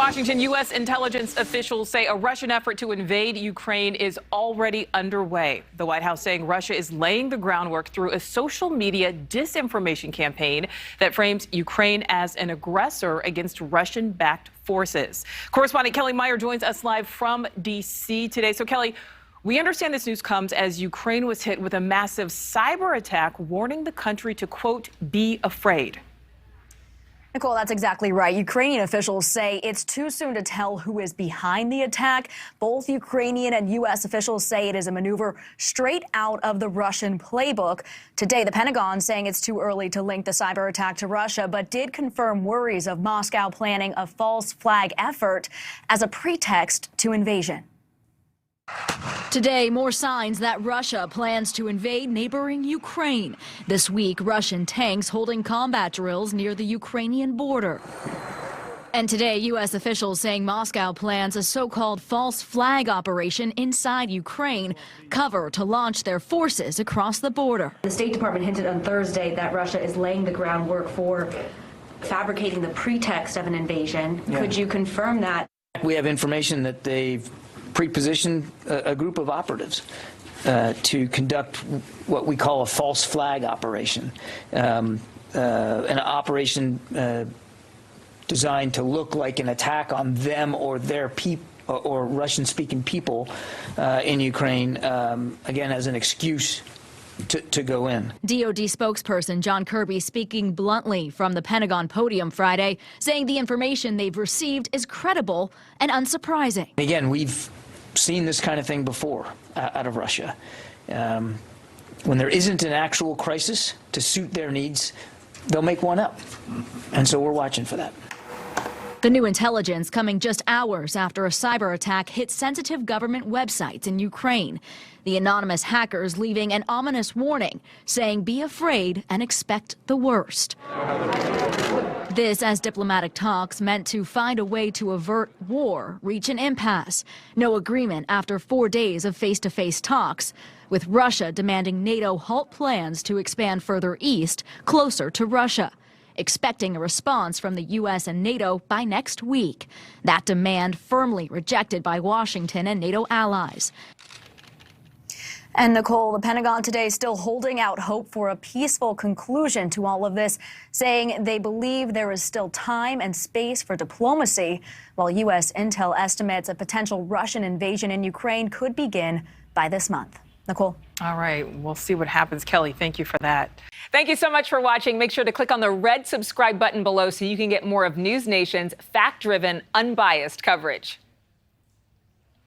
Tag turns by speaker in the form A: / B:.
A: Washington, U.S. intelligence officials say a Russian effort to invade Ukraine is already underway. The White House saying Russia is laying the groundwork through a social media disinformation campaign that frames Ukraine as an aggressor against Russian-backed forces. Correspondent Kelly Meyer joins us live from D.C. today. So, Kelly, we understand this news comes as Ukraine was hit with a massive cyber attack, warning the country to, quote, be afraid.
B: Nichole, that's exactly right. Ukrainian officials say it's too soon to tell who is behind the attack. Both Ukrainian and U.S. officials say it is a maneuver straight out of the Russian playbook. Today, the Pentagon saying it's too early to link the cyber attack to Russia, but did confirm worries of Moscow planning a false flag effort as a pretext to invasion.
C: Today, more signs that Russia plans to invade neighboring Ukraine. This week, Russian tanks holding combat drills near the Ukrainian border. And today, U.S. officials saying Moscow plans a so-called false flag operation inside Ukraine, cover to launch their forces across the border.
D: The State Department hinted on Thursday that Russia is laying the groundwork for fabricating the pretext of an invasion. Yeah. Could you confirm that?
E: We have information that they've pre-positioned a group of operatives to conduct what we call a false flag operation, an operation designed to look like an attack on them or their people or Russian-speaking people in Ukraine, again, as an excuse to go in.
C: DoD spokesperson John Kirby speaking bluntly from the Pentagon podium Friday, saying the information they've received is credible and unsurprising.
E: Again, we've seen this kind of thing before out of Russia. When there isn't an actual crisis to suit their needs, they'll make one up. And so we're watching for that.
C: The new intelligence coming just hours after a cyber attack hit sensitive government websites in Ukraine. The anonymous hackers leaving an ominous warning, saying be afraid and expect the worst. This as diplomatic talks meant to find a way to avert war reach an impasse. No agreement after 4 days of face-to-face talks, with Russia demanding NATO halt plans to expand further east, closer to Russia, expecting a response from the U.S. and NATO by next week. That demand firmly rejected by Washington and NATO allies.
B: And Nichole, the Pentagon today still holding out hope for a peaceful conclusion to all of this, saying they believe there is still time and space for diplomacy, while U.S. intel estimates a potential Russian invasion in Ukraine could begin by this month. Nichole.
A: All right, we'll see what happens. Kelly, thank you for that. Thank you so much for watching. Make sure to click on the red subscribe button below so you can get more of NewsNation's fact-driven, unbiased coverage.